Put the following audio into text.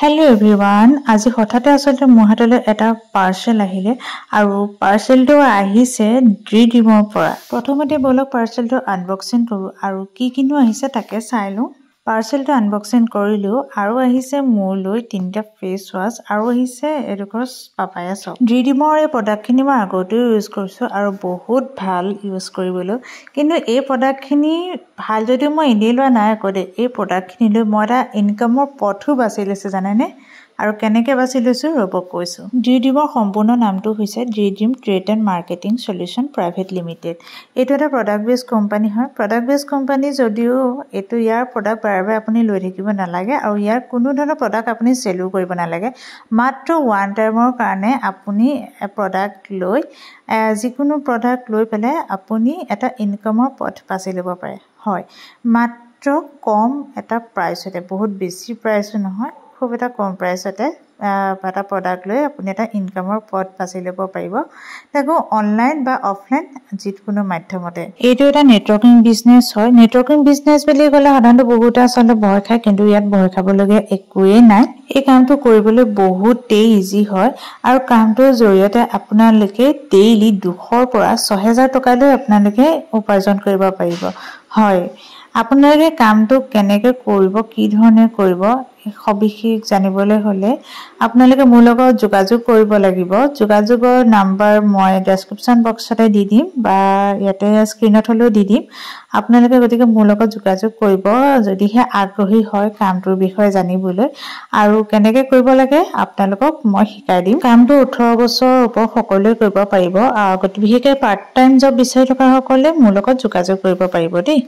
Hello everyone, আজি হঠাতে আসলে মোৰ হাতলৈ এটা পাৰ্সেল আহিলে আৰু পাৰ্সেলটো আহিছে ড্ৰিডিমৰ পৰা। প্ৰথমতে বলক পাৰ্সেলটো আনবক্সিং কৰো আৰু কি কিনো আহিছে তাকে চাই লওঁ। পাৰ্সেলটো আনবক্সিং কৰিলো আৰু আহিছে মোলৈ তিনটা ফেস ওয়াশ আৰু আহিছে এডোকস পাপায়া সপ। ড্ৰিডিমৰ এই প্ৰডাক্টখিনি মই আগতে ইউজ কৰিছো আৰু বহুত ভাল ইউজ কৰিবলৈ। কিন্তু এই প্ৰডাক্টখিনি ভাল যদিও মই এনেই লোৱা নাই কদে এই প্ৰডাক্টখিনি লৈ মই এটা ইনকামৰ পথো বাছি লৈছো জানেনে আৰু কেনেকৈ বাছি লৈছো ৰব কৈছো। ড্ৰিডিমৰ সম্পূৰ্ণ নামটো হৈছে Dridim trade and marketing solution private limited. এইটো এটা প্ৰডাক্ট বেস কোম্পানী হয়। প্ৰডাক্ট বেস কোম্পানী যদিও এইটো ইয়াৰ প্ৰডাক্ট বাৰে আপুনি লৈ থাকিব নালাগে আৰু ইয়াৰ কোনো ধৰণৰ প্ৰডাক্ট আপুনি সেলো কৰিব নালাগে। মাত্ৰ ওৱান টাইমৰ কাৰণে আপুনি প্ৰডাক্ট লৈ যিকোনো প্ৰডাক্ট লৈ পেলাই আপুনি এটা ইনকামৰ পথ বাছি ল'ব পাৰে। হয়, মাত্ৰ কম এটা প্ৰাইসতে, বহুত বেছি প্ৰাইসো নহয়, খুব এটা কম প্ৰাইসতে এটা প্ৰডাক্ট লৈ আপুনি এটা ইনকামৰ পথ বাছি ল'ব পাৰিব। তাকো অনলাইন বা অফলাইন যিকোনো মাধ্যমতে। এইটো এটা নেটৱৰ্কিং বিজনেস হয়। নেটৱৰ্কিং বিজনেস বুলি ক'লে সাধাৰণতে বহুত আসলে ভয় খায়, কিন্তু ইয়াত ভয় খাবলগীয়া একোৱেই নাই। এই কামটো কৰিবলৈ বহুতেই ইজি হয় আৰু কামটোৰ জৰিয়তে আপোনালোকে ডেইলি 200 পৰা 6000 টকালৈ আপোনালোকে উপাৰ্জন কৰিব পাৰিব। হয়, আপোনালোকে কামটো কেনেকৈ কৰিব, কি ধৰণে কৰিব সবিশেষ জানিবলৈ হলে আপোনালোকে মোৰ লগত যোগাযোগ কৰিব লাগিব। যোগাযোগৰ নাম্বাৰ মই ডেসক্ৰিপশন বক্সতে দি দিম বা ইয়াতে স্ক্ৰিনত হলেও দি দিম। আপোনালোকে গতিকে মোৰ লগত যোগাযোগ কৰিব যদিহে আগ্ৰহী হয় কামটোৰ বিষয়ে জানিবলৈ আৰু কেনেকৈ কৰিব লাগে আপোনালোকক মই শিকাই দিম। কামটো 18 বছৰৰ ওপৰ সকলোৱে কৰিব পাৰিব। গতিকে বিশেষকৈ পাৰ্ট টাইম জব বিচাৰি থকা সকলে মোৰ লগত যোগাযোগ কৰিব পাৰিব দেই।